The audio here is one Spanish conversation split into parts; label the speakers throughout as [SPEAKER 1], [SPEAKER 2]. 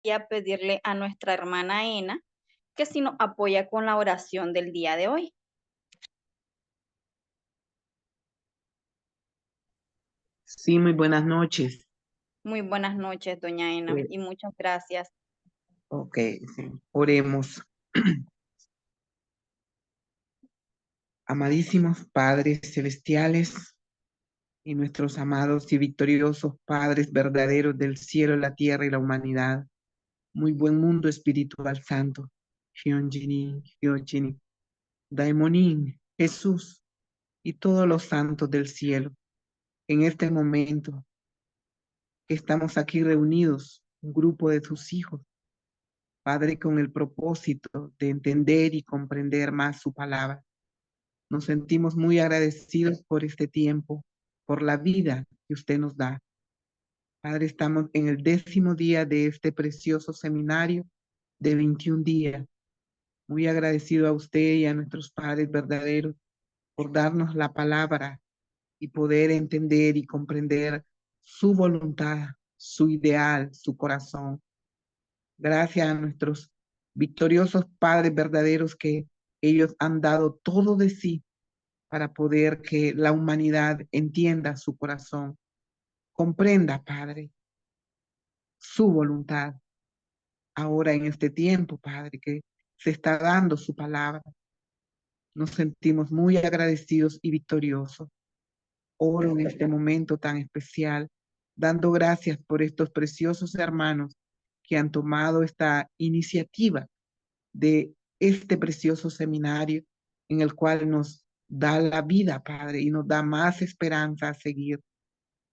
[SPEAKER 1] a pedirle a nuestra hermana Ena que si nos apoya con la oración del día de hoy.
[SPEAKER 2] Sí, muy buenas noches.
[SPEAKER 1] Muy buenas noches, doña Ena,
[SPEAKER 2] Eh,
[SPEAKER 1] y muchas gracias.
[SPEAKER 2] ok, sí, oremos. Amadísimos Padres Celestiales y nuestros amados y victoriosos Padres verdaderos del cielo, la tierra y la humanidad, muy buen mundo espiritual santo, Hyunjini, Hyojini, Daimonin, Jesús y todos los santos del cielo, en este momento que estamos aquí reunidos, un grupo de tus hijos, Padre, con el propósito de entender y comprender más su palabra. Nos sentimos muy agradecidos por este tiempo, por la vida que usted nos da. Padre, estamos en el 10º día de este precioso seminario de 21 días. Muy agradecido a usted y a nuestros padres verdaderos por darnos la palabra y poder entender y comprender su voluntad, su ideal, su corazón. Gracias a nuestros victoriosos padres verdaderos que ellos han dado todo de sí para poder que la humanidad entienda su corazón, comprenda, Padre, su voluntad. Ahora en este tiempo, Padre, que se está dando su palabra, nos sentimos muy agradecidos y victoriosos. Oro en este momento tan especial, dando gracias por estos preciosos hermanos que han tomado esta iniciativa de este precioso seminario en el cual nos da la vida, Padre, y nos da más esperanza a seguir.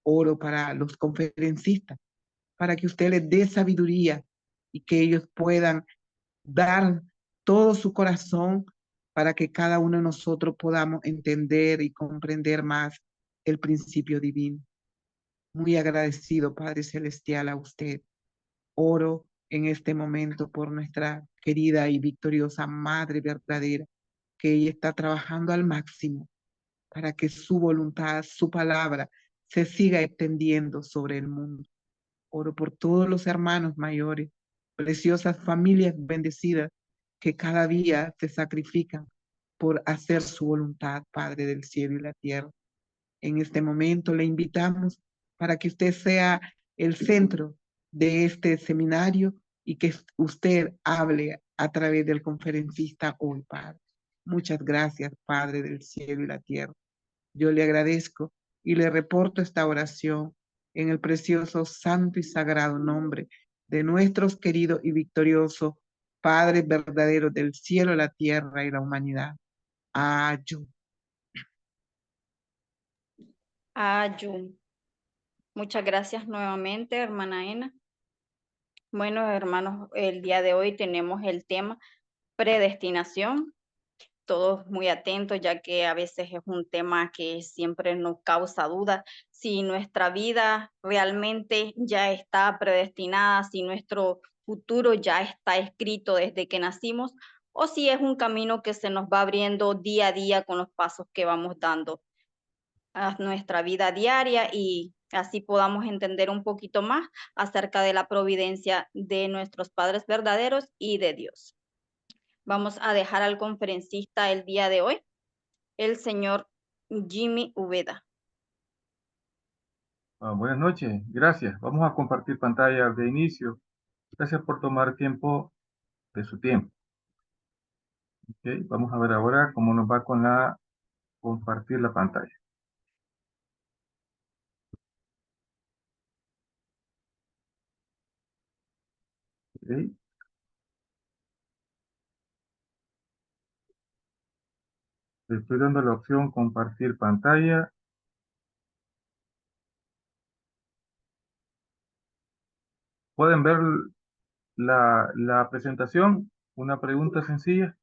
[SPEAKER 2] Oro para los conferencistas, para que usted les dé sabiduría y que ellos puedan dar todo su corazón para que cada uno de nosotros podamos entender y comprender más el principio divino. Muy agradecido, Padre Celestial, a usted. Oro en este momento por nuestra querida y victoriosa Madre verdadera, que ella está trabajando al máximo para que su voluntad, su palabra, se siga extendiendo sobre el mundo. Oro por todos los hermanos mayores, preciosas familias bendecidas que cada día se sacrifican por hacer su voluntad, Padre del cielo y la tierra. En este momento le invitamos para que usted sea el centro de este seminario y que usted hable a través del conferencista hoy, Padre. Muchas gracias, Padre del cielo y la tierra. Yo le agradezco y le reporto esta oración en el precioso, santo y sagrado nombre de nuestros queridos y victoriosos Padres verdaderos del cielo, la tierra y la humanidad. Ayú.
[SPEAKER 1] Ayun. Muchas gracias nuevamente, hermana Ena. Bueno, hermanos, el día de hoy tenemos el tema predestinación. Todos muy atentos, ya que a veces es un tema que siempre nos causa dudas si nuestra vida realmente ya está predestinada, si nuestro futuro ya está escrito desde que nacimos, o si es un camino que se nos va abriendo día a día con los pasos que vamos dando a nuestra vida diaria y así podamos entender un poquito más acerca de la providencia de nuestros padres verdaderos y de Dios. Vamos a dejar al conferencista el día de hoy, el señor Jimmy Ubeda.
[SPEAKER 3] Buenas noches, gracias. Vamos a compartir pantalla de inicio. Gracias por tomar tiempo de su tiempo. Okay, vamos a ver ahora cómo nos va con la compartir la pantalla. Okay. Le estoy dando la opción compartir pantalla. ¿Pueden ver la presentación? Una pregunta sencilla.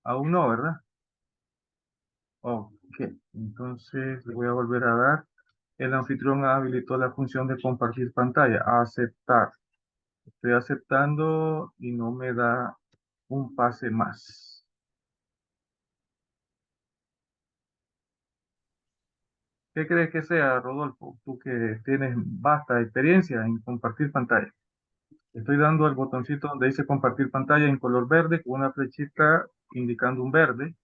[SPEAKER 3] Aún no, ¿verdad? Ok, entonces le voy a volver a dar. El anfitrión habilitó la función de compartir pantalla. Aceptar. Estoy aceptando y no me da un pase más. ¿Qué crees que sea, Rodolfo? Tú que tienes vasta experiencia en compartir pantalla. Estoy dando el botoncito donde dice compartir pantalla en color verde con una flechita indicando un verde.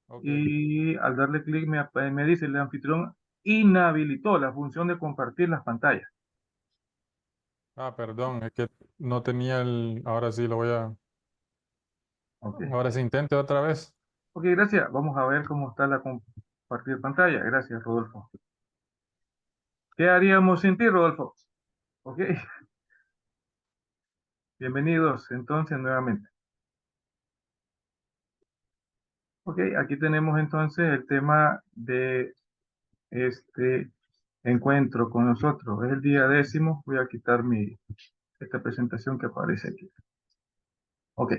[SPEAKER 4] Ok.
[SPEAKER 3] Y al darle clic me dice el anfitrión inhabilitó la función de compartir las pantallas.
[SPEAKER 4] Ah, perdón, es que no tenía el... Ahora sí lo voy a...
[SPEAKER 3] Ok,
[SPEAKER 4] Ahora se intente otra vez.
[SPEAKER 3] ok, gracias. Vamos a ver cómo está la compartir pantalla. Gracias, Rodolfo. ¿Qué haríamos sin ti, Rodolfo? Ok, bienvenidos entonces nuevamente. Ok, aquí tenemos entonces el tema de este encuentro con nosotros. Es el día 10º. Voy a quitar esta presentación que aparece aquí. Ok,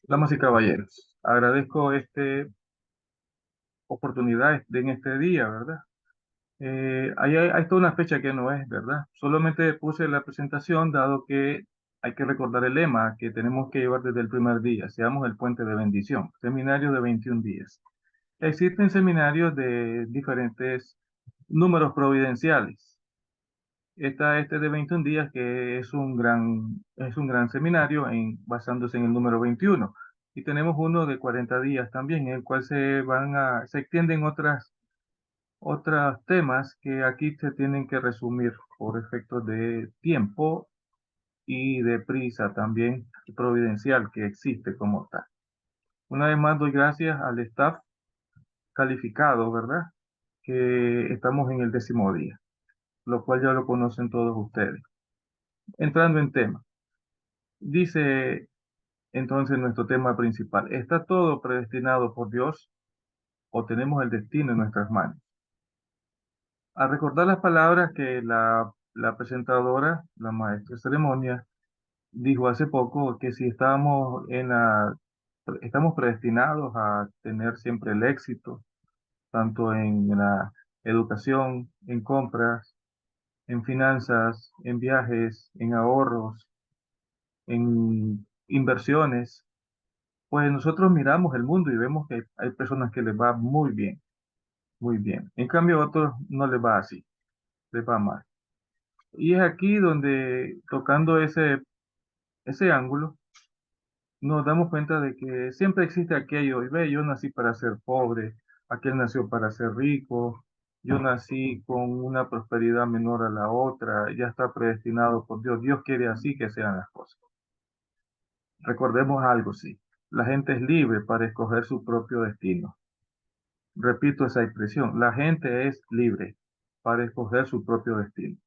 [SPEAKER 3] damas y caballeros, agradezco esta oportunidad en este día, ¿verdad? Hay toda una fecha que no es, ¿verdad? Solamente puse la presentación dado que hay que recordar el lema que tenemos que llevar desde el primer día. Seamos el puente de bendición. Seminario de 21 días. Existen seminarios de diferentes números providenciales. Está este de 21 días que es un gran seminario basándose en el número 21. Y tenemos uno de 40 días también, en el cual se extienden otros temas que aquí se tienen que resumir por efectos de tiempo y de prisa también providencial que existe como tal. Una vez más doy gracias al staff calificado, ¿verdad? Que estamos en el 10º día, lo cual ya lo conocen todos ustedes. Entrando en tema, dice entonces nuestro tema principal, ¿está todo predestinado por Dios o tenemos el destino en nuestras manos? Al recordar las palabras que la presentadora, la maestra de ceremonia, dijo hace poco que si estamos predestinados a tener siempre el éxito, tanto en la educación, en compras, en finanzas, en viajes, en ahorros, en inversiones, pues nosotros miramos el mundo y vemos que hay personas que les va muy bien, muy bien. En cambio, a otros no les va así, les va mal. Y es aquí donde, tocando ese ángulo, nos damos cuenta de que siempre existe aquello, y ve, yo nací para ser pobre, aquel nació para ser rico, yo nací con una prosperidad menor a la otra, ya está predestinado por Dios, Dios quiere así que sean las cosas. Recordemos algo, sí, la gente es libre para escoger su propio destino. Repito esa expresión, la gente es libre para escoger su propio destino.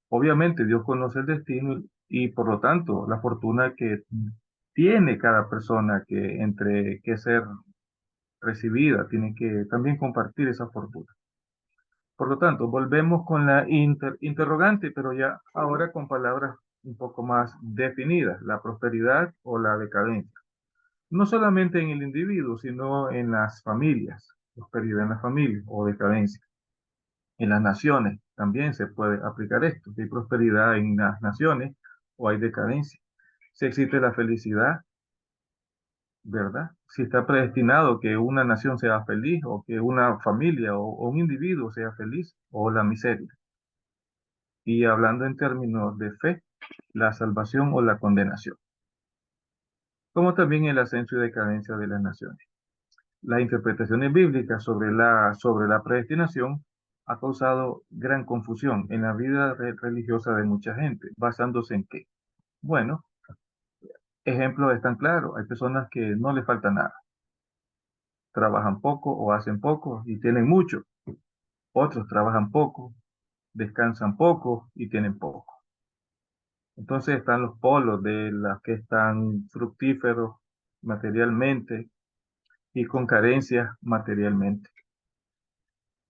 [SPEAKER 3] Obviamente Dios conoce el destino y por lo tanto la fortuna que tiene cada persona que entre que ser recibida, tiene que también compartir esa fortuna. Por lo tanto, volvemos con la interrogante, pero ya ahora con palabras un poco más definidas, la prosperidad o la decadencia. No solamente en el individuo, sino en las familias, prosperidad en la familia o decadencia. En las naciones también se puede aplicar esto, si hay prosperidad en las naciones o hay decadencia. Si existe la felicidad, ¿verdad? Si está predestinado que una nación sea feliz o que una familia o un individuo sea feliz o la miseria. Y hablando en términos de fe, la salvación o la condenación, como también el ascenso y decadencia de las naciones. Las interpretaciones bíblicas sobre la predestinación ha causado gran confusión en la vida religiosa de mucha gente, basándose en qué. Bueno, ejemplos están claros. Hay personas que no les falta nada. Trabajan poco o hacen poco y tienen mucho. Otros trabajan poco, descansan poco y tienen poco. Entonces están los polos de las que están fructíferos materialmente y con carencias materialmente.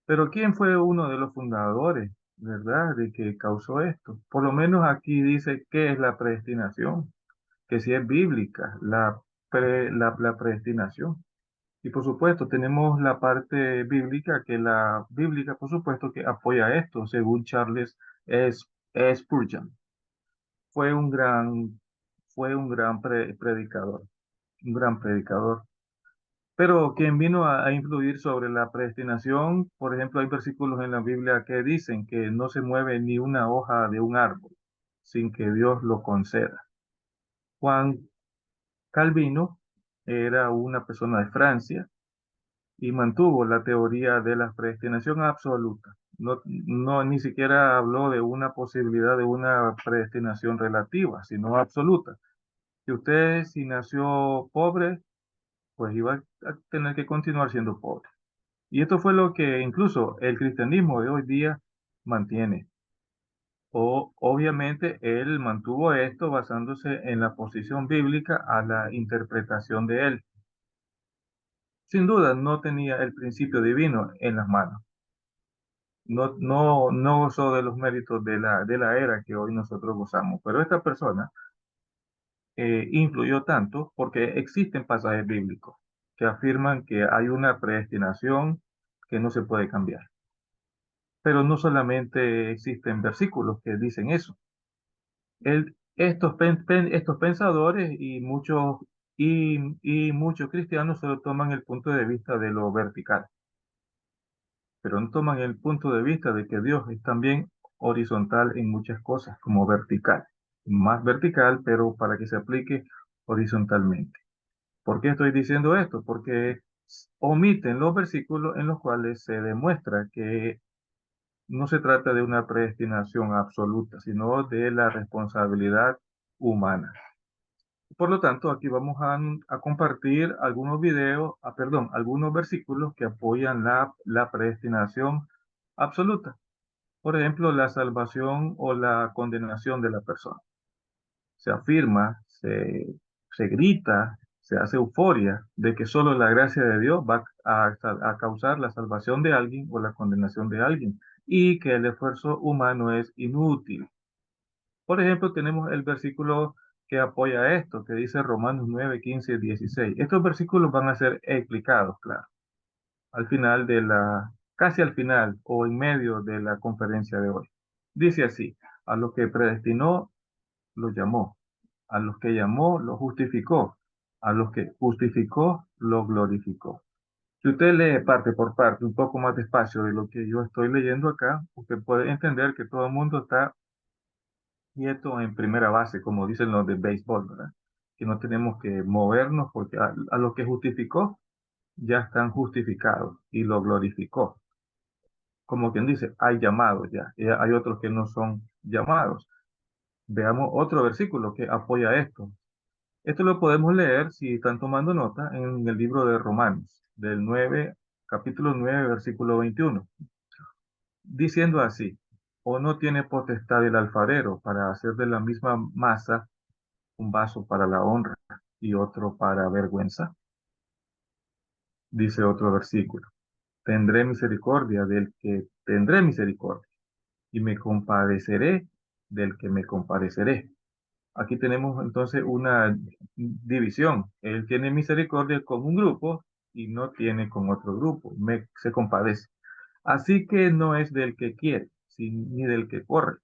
[SPEAKER 3] Pero ¿quién fue uno de los fundadores, verdad, de que causó esto? Por lo menos aquí dice qué es la predestinación, que si es bíblica, la predestinación. Y por supuesto, tenemos la parte bíblica, que la bíblica, por supuesto, que apoya esto, según Charles Spurgeon. Fue un gran, fue un gran predicador, un gran predicador. Pero quien vino a influir sobre la predestinación, por ejemplo, hay versículos en la Biblia que dicen que no se mueve ni una hoja de un árbol sin que Dios lo conceda. Juan Calvino era una persona de Francia y mantuvo la teoría de la predestinación absoluta. No, ni siquiera habló de una posibilidad de una predestinación relativa, sino absoluta. Que usted, si nació pobre, pues iba a tener que continuar siendo pobre. Y esto fue lo que incluso el cristianismo de hoy día mantiene. Obviamente él mantuvo esto basándose en la posición bíblica a la interpretación de él. Sin duda no tenía el principio divino en las manos. No gozó de los méritos de la era que hoy nosotros gozamos. Pero esta persona influyó tanto porque existen pasajes bíblicos que afirman que hay una predestinación que no se puede cambiar. Pero no solamente existen versículos que dicen eso. Estos pensadores y muchos cristianos solo toman el punto de vista de lo vertical, pero no toman el punto de vista de que Dios es también horizontal en muchas cosas, como vertical. Más vertical, pero para que se aplique horizontalmente. ¿Por qué estoy diciendo esto? Porque omiten los versículos en los cuales se demuestra que no se trata de una predestinación absoluta, sino de la responsabilidad humana. Por lo tanto, aquí vamos a compartir algunos videos, algunos versículos que apoyan la predestinación absoluta. Por ejemplo, la salvación o la condenación de la persona. Se afirma, se grita, se hace euforia de que solo la gracia de Dios va a causar la salvación de alguien o la condenación de alguien y que el esfuerzo humano es inútil. Por ejemplo, tenemos el versículo que apoya esto, que dice Romanos 9, 15 y 16. Estos versículos van a ser explicados, claro, al final casi al final o en medio de la conferencia de hoy. Dice así: a los que predestinó, los llamó; a los que llamó, los justificó; a los que justificó, los glorificó. Si usted lee parte por parte, un poco más despacio de lo que yo estoy leyendo acá, usted puede entender que todo el mundo está quieto en primera base, como dicen los de béisbol, ¿verdad? Que no tenemos que movernos porque a los que justificó ya están justificados y lo glorificó. Como quien dice, hay llamados ya, y hay otros que no son llamados. Veamos otro versículo que apoya esto. Esto lo podemos leer, si están tomando nota, en el libro de Romanos, capítulo 9, versículo 21, diciendo así: ¿o no tiene potestad el alfarero para hacer de la misma masa un vaso para la honra y otro para vergüenza? Dice otro versículo: tendré misericordia del que tendré misericordia, y me compadeceré del que me compadeceré. Aquí tenemos entonces una división. Él tiene misericordia con un grupo y no tiene con otro grupo. Se compadece. Así que no es del que quiere, ni del que corre,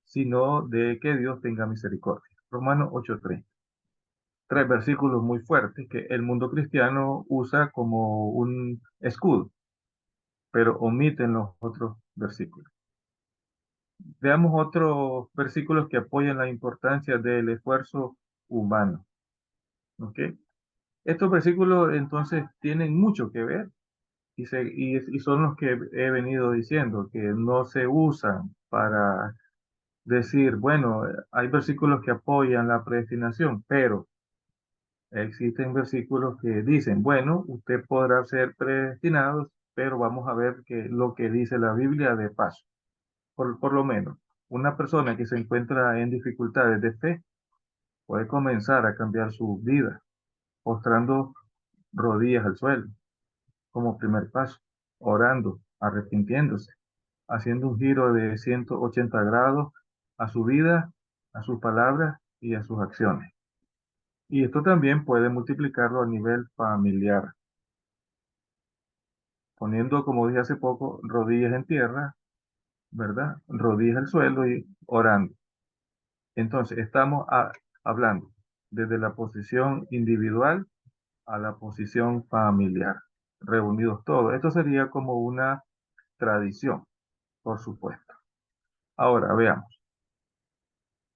[SPEAKER 3] sino de que Dios tenga misericordia. Romanos 8:3. Tres versículos muy fuertes que el mundo cristiano usa como un escudo, pero omiten los otros versículos. Veamos otros versículos que apoyan la importancia del esfuerzo humano. ¿Ok? Estos versículos entonces tienen mucho que ver y son los que he venido diciendo, que no se usan para decir, bueno, hay versículos que apoyan la predestinación, pero existen versículos que dicen, bueno, usted podrá ser predestinado, pero vamos a ver lo que dice la Biblia de paso. Por lo menos, una persona que se encuentra en dificultades de fe puede comenzar a cambiar su vida, postrando rodillas al suelo como primer paso, orando, arrepintiéndose, haciendo un giro de 180 grados a su vida, a sus palabras y a sus acciones. Y esto también puede multiplicarlo a nivel familiar, poniendo, como dije hace poco, rodillas en tierra, ¿verdad? Rodillas al suelo y orando. Entonces, estamos hablando desde la posición individual a la posición familiar, reunidos todos. Esto sería como una tradición, por supuesto. Ahora, veamos.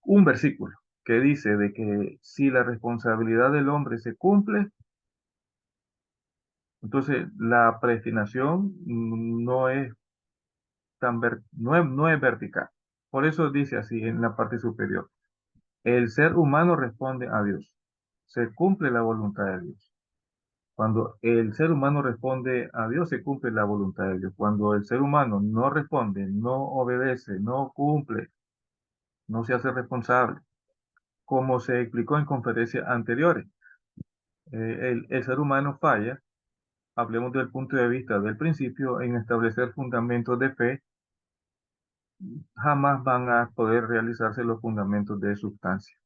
[SPEAKER 3] un versículo que dice de que si la responsabilidad del hombre se cumple, entonces la predestinación no es no es vertical. Por eso dice así en la parte superior. El ser humano responde a Dios. Se cumple la voluntad de Dios. Cuando el ser humano responde a Dios, se cumple la voluntad de Dios. Cuando el ser humano no responde, no obedece, no cumple, no se hace responsable, como se explicó en conferencias anteriores, el ser humano falla, hablemos del punto de vista del principio, en establecer fundamentos de fe, jamás van a poder realizarse los fundamentos de sustancia.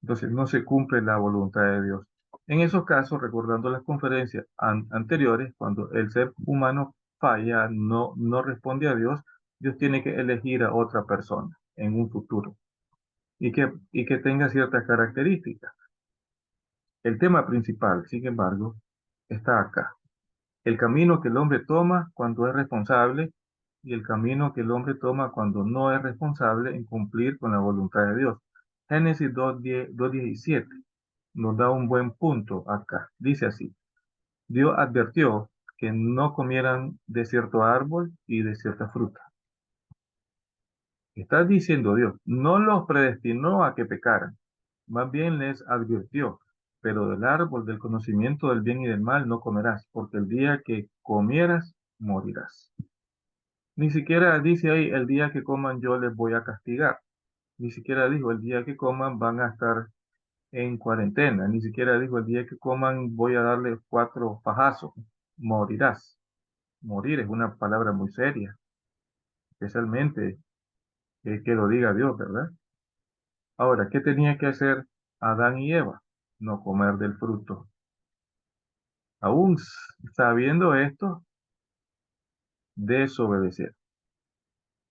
[SPEAKER 3] Entonces no se cumple la voluntad de Dios. En esos casos, recordando las conferencias anteriores, cuando el ser humano falla, no responde a Dios, Dios tiene que elegir a otra persona en un futuro y que tenga ciertas características. El tema principal, sin embargo, está acá. El camino que el hombre toma cuando es responsable y el camino que el hombre toma cuando no es responsable en cumplir con la voluntad de Dios. Génesis 2:17 nos da un buen punto acá. Dice así: Dios advirtió que no comieran de cierto árbol y de cierta fruta. Está diciendo Dios, no los predestinó a que pecaran, más bien les advirtió, pero del árbol del conocimiento del bien y del mal no comerás, porque el día que comieras, morirás. Ni siquiera dice ahí, el día que coman yo les voy a castigar. Ni siquiera dijo, el día que coman van a estar en cuarentena. Ni siquiera dijo, el día que coman voy a darle 4 fajazos. Morirás. Morir es una palabra muy seria, especialmente que lo diga Dios, ¿verdad? Ahora, ¿qué tenía que hacer Adán y Eva? No comer del fruto. Aún sabiendo esto, desobedecer.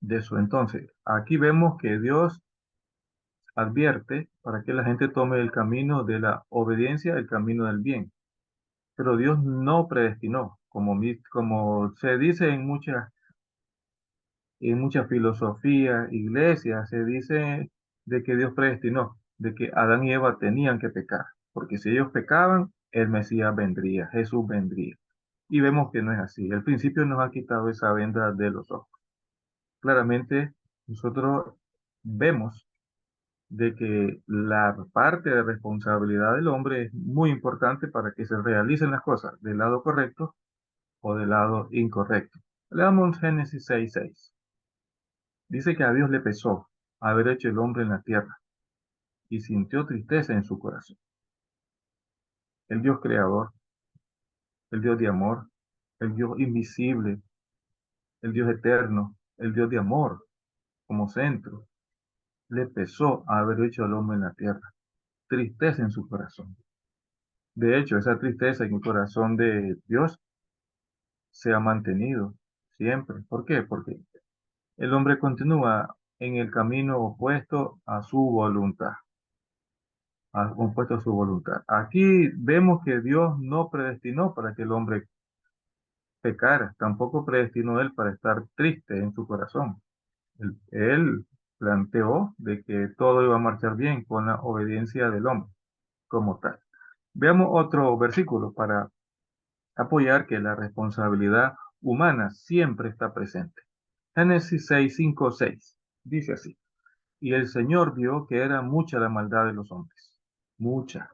[SPEAKER 3] De eso, entonces, aquí vemos que Dios advierte para que la gente tome el camino de la obediencia, el camino del bien. Pero Dios no predestinó, como se dice en muchas filosofías, iglesias, se dice de que Dios predestinó, de que Adán y Eva tenían que pecar, porque si ellos pecaban, el Mesías vendría, Jesús vendría. Y vemos que no es así. El principio nos ha quitado esa venda de los ojos. Claramente, nosotros vemos de que la parte de responsabilidad del hombre es muy importante para que se realicen las cosas del lado correcto o del lado incorrecto. Leamos Génesis 6:6. Dice que a Dios le pesó haber hecho el hombre en la tierra y sintió tristeza en su corazón. El Dios creador, el Dios de amor, el Dios invisible, el Dios eterno, el Dios de amor como centro, le pesó haber hecho al hombre en la tierra. Tristeza en su corazón. De hecho, esa tristeza en el corazón de Dios se ha mantenido siempre. ¿Por qué? Porque el hombre continúa en el camino opuesto a su voluntad. Opuesto a su voluntad. Aquí vemos que Dios no predestinó para que el hombre pecara, tampoco predestinó él para estar triste en su corazón. Él planteó de que todo iba a marchar bien con la obediencia del hombre como tal. Veamos otro versículo para apoyar que la responsabilidad humana siempre está presente. Génesis 6:5-6 dice así: Y el Señor vio que era mucha la maldad de los hombres, mucha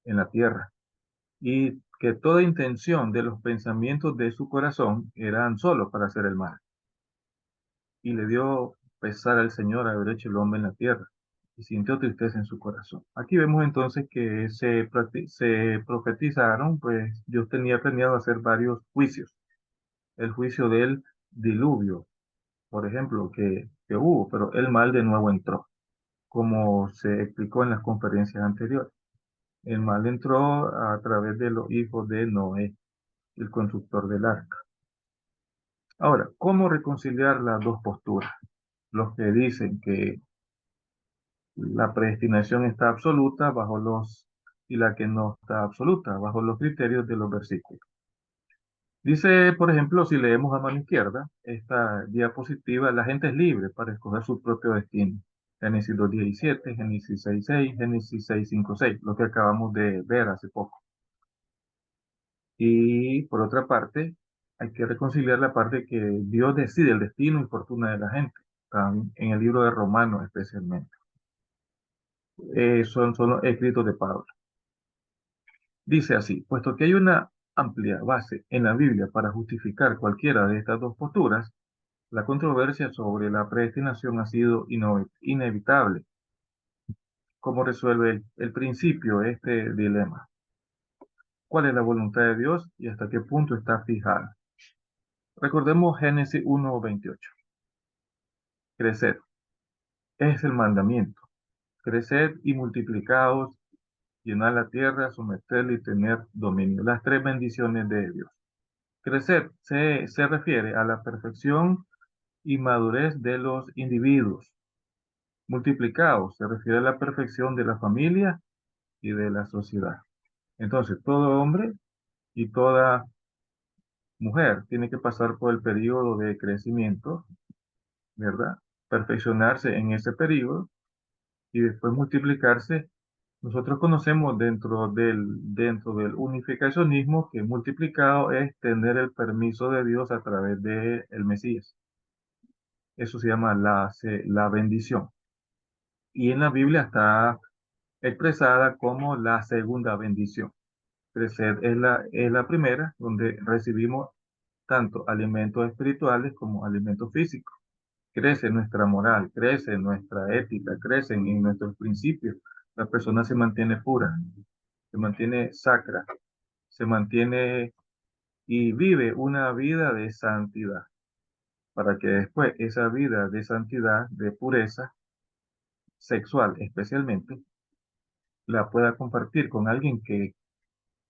[SPEAKER 3] en la tierra, y que toda intención de los pensamientos de su corazón eran solo para hacer el mal. Y le dio pesar al Señor haber hecho el hombre en la tierra, y sintió tristeza en su corazón. Aquí vemos entonces que se profetizaron, pues Dios tenía planeado hacer varios juicios. El juicio del diluvio, por ejemplo, que hubo, pero el mal de nuevo entró, como se explicó en las conferencias anteriores. El mal entró a través de los hijos de Noé, el constructor del arca. Ahora, ¿cómo reconciliar las dos posturas? Los que dicen que la predestinación está absoluta y la que no está absoluta bajo los criterios de los versículos. Dice, por ejemplo, si leemos a mano izquierda, esta diapositiva, la gente es libre para escoger su propio destino. Génesis 2:17, Génesis 6:6, Génesis 6:5-6, lo que acabamos de ver hace poco. Y por otra parte, hay que reconciliar la parte que Dios decide el destino y fortuna de la gente, en el libro de Romanos especialmente. Son los escritos de Pablo. Dice así: puesto que hay una amplia base en la Biblia para justificar cualquiera de estas dos posturas, la controversia sobre la predestinación ha sido inevitable. ¿Cómo resuelve el principio este dilema? ¿Cuál es la voluntad de Dios y hasta qué punto está fijada? Recordemos Génesis 1:28. Creced es el mandamiento. Creced y multiplicaos, llenad la tierra, someterla y tener dominio. Las tres bendiciones de Dios. Crecer se refiere a la perfección y madurez de los individuos. Multiplicados se refiere a la perfección de la familia y de la sociedad. Entonces, todo hombre y toda mujer tiene que pasar por el periodo de crecimiento, ¿verdad? Perfeccionarse en ese periodo y después multiplicarse. Nosotros conocemos dentro del unificacionismo que multiplicado es tener el permiso de Dios a través del Mesías. Eso se llama la bendición. Y en la Biblia está expresada como la segunda bendición. Crecer es la primera, donde recibimos tanto alimentos espirituales como alimentos físicos. Crece nuestra moral, crece nuestra ética, crecen en nuestros principios. La persona se mantiene pura, se mantiene sacra, se mantiene y vive una vida de santidad, para que después esa vida de santidad, de pureza sexual especialmente, la pueda compartir con alguien que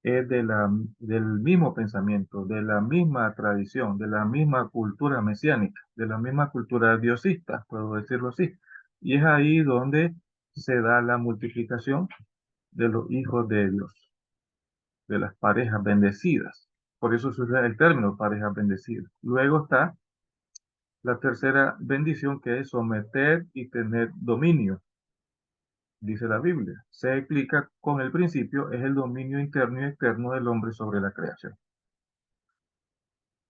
[SPEAKER 3] es del mismo pensamiento, de la misma tradición, de la misma cultura mesiánica, de la misma cultura diosista, puedo decirlo así. Y es ahí donde se da la multiplicación de los hijos de Dios, de las parejas bendecidas. Por eso se usa el término parejas bendecidas. Luego está la tercera bendición, que es someter y tener dominio. Dice la Biblia, se explica con el principio, es el dominio interno y externo del hombre sobre la creación.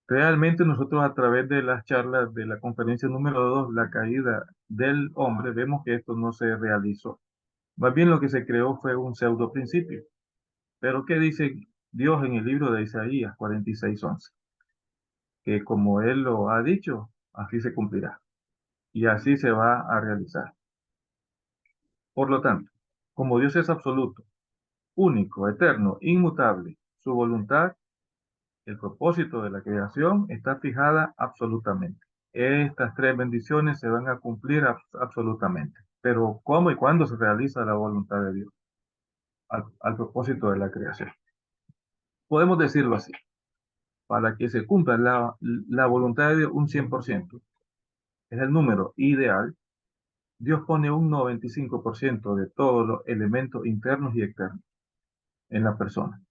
[SPEAKER 3] Realmente nosotros a través de las charlas de la conferencia número 2, la caída del hombre, vemos que esto no se realizó. Más bien lo que se creó fue un pseudo principio. Pero ¿qué dice Dios en el libro de Isaías 46:11? Que como Él lo ha dicho, así se cumplirá. Y así se va a realizar. Por lo tanto, como Dios es absoluto, único, eterno, inmutable, su voluntad, el propósito de la creación está fijada absolutamente. Estas tres bendiciones se van a cumplir absolutamente. Pero ¿cómo y cuándo se realiza la voluntad de Dios al propósito de la creación? Podemos decirlo así: para que se cumpla la voluntad de Dios un 100%, es el número ideal. Dios pone un 95% de todos los elementos internos y externos en la persona,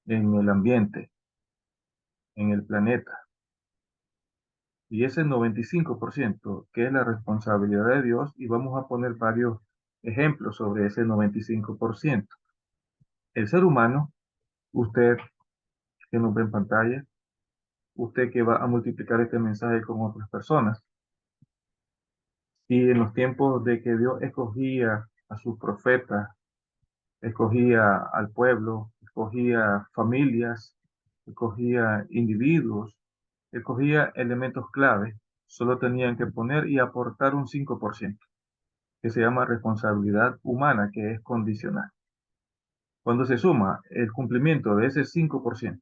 [SPEAKER 3] en el ambiente, en el planeta. Y ese 95%, que es la responsabilidad de Dios, y vamos a poner varios ejemplos sobre ese 95%. El ser humano, usted que nos ve en pantalla, usted que va a multiplicar este mensaje con otras personas, y en los tiempos de que Dios escogía a sus profetas, escogía al pueblo, escogía familias, escogía individuos, escogía elementos clave, solo tenían que poner y aportar un 5%, que se llama responsabilidad humana, que es condicional. Cuando se suma el cumplimiento de ese 5%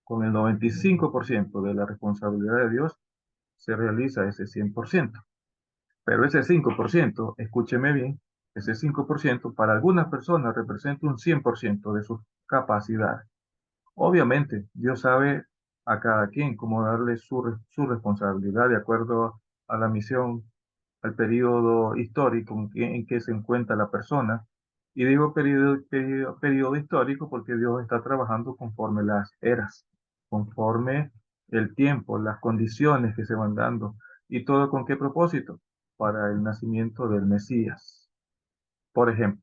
[SPEAKER 3] con el 95% de la responsabilidad de Dios, se realiza ese 100%. Pero ese 5%, escúcheme bien, ese 5% para algunas personas representa un 100% de sus capacidades. Obviamente, Dios sabe a cada quien cómo darle su responsabilidad de acuerdo a la misión, al periodo histórico en que se encuentra la persona. Y digo periodo histórico porque Dios está trabajando conforme las eras, conforme el tiempo, las condiciones que se van dando. ¿Y todo con qué propósito? para el nacimiento del Mesías. Por ejemplo,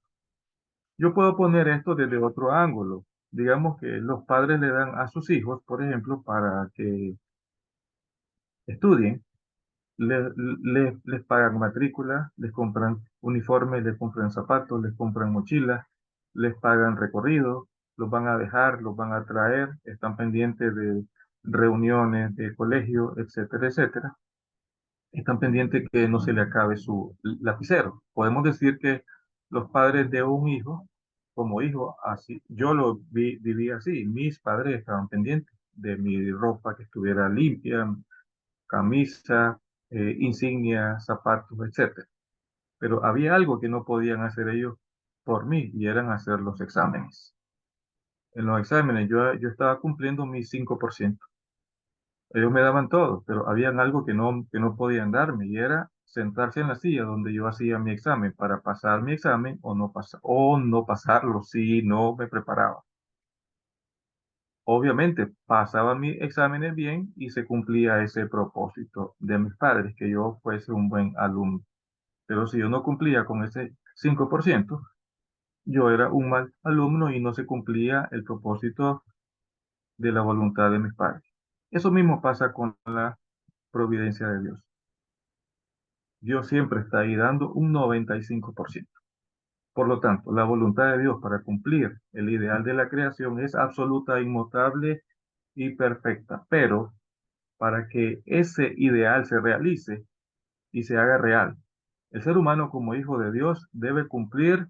[SPEAKER 3] yo puedo poner esto desde otro ángulo. Digamos que los padres le dan a sus hijos, por ejemplo, para que estudien, les pagan matrícula, les compran uniformes, les compran zapatos, les compran mochilas, les pagan recorrido, los van a dejar, los van a traer, están pendientes de reuniones de colegio, etcétera, etcétera. Están pendientes que no se le acabe su lapicero. Podemos decir que los padres de un hijo, como hijo, así, yo lo viví así, mis padres estaban pendientes de mi ropa que estuviera limpia, camisa, insignias, zapatos, etcétera. Pero había algo que no podían hacer ellos por mí y eran hacer los exámenes. En los exámenes yo estaba cumpliendo mi 5%. Ellos me daban todo, pero habían algo que no podían darme y era sentarse en la silla donde yo hacía mi examen para pasar mi examen o no pasarlo si no me preparaba. Obviamente pasaba mis exámenes bien y se cumplía ese propósito de mis padres, que yo fuese un buen alumno. Pero si yo no cumplía con ese 5%, yo era un mal alumno y no se cumplía el propósito de la voluntad de mis padres. Eso mismo pasa con la providencia de Dios. Dios siempre está ahí dando un 95%. Por lo tanto, la voluntad de Dios para cumplir el ideal de la creación es absoluta, inmutable y perfecta. Pero para que ese ideal se realice y se haga real, el ser humano como hijo de Dios debe cumplir,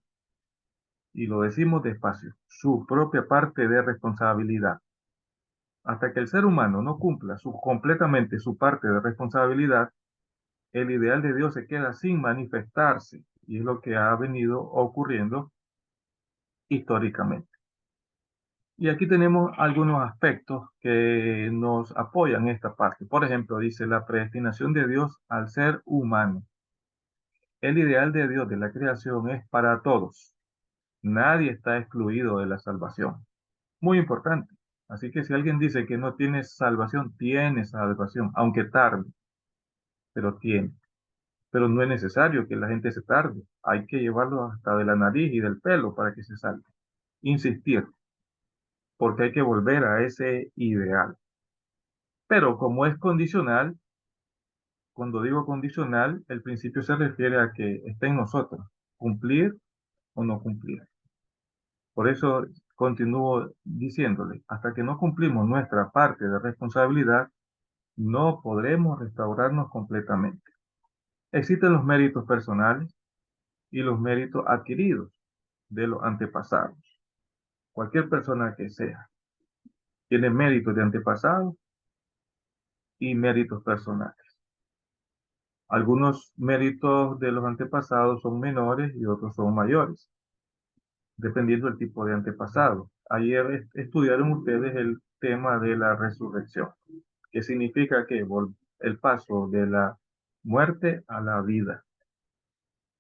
[SPEAKER 3] y lo decimos despacio, su propia parte de responsabilidad. Hasta que el ser humano no cumpla completamente su parte de responsabilidad, el ideal de Dios se queda sin manifestarse, y es lo que ha venido ocurriendo históricamente. Y aquí tenemos algunos aspectos que nos apoyan esta parte. Por ejemplo, dice la predestinación de Dios al ser humano. El ideal de Dios de la creación es para todos. Nadie está excluido de la salvación. Muy importante. Así que si alguien dice que no tiene salvación, aunque tarde, pero tiene. Pero no es necesario que la gente se tarde. Hay que llevarlo hasta de la nariz y del pelo para que se salve. Insistir, porque hay que volver a ese ideal. Pero como es condicional, cuando digo condicional, el principio se refiere a que está en nosotros, cumplir o no cumplir. Por eso continúo diciéndole, hasta que no cumplimos nuestra parte de responsabilidad, no podremos restaurarnos completamente. Existen los méritos personales y los méritos adquiridos de los antepasados. Cualquier persona que sea tiene méritos de antepasados y méritos personales. Algunos méritos de los antepasados son menores y otros son mayores, dependiendo del tipo de antepasado. Ayer estudiaron ustedes el tema de la resurrección, que significa que el paso de la muerte a la vida.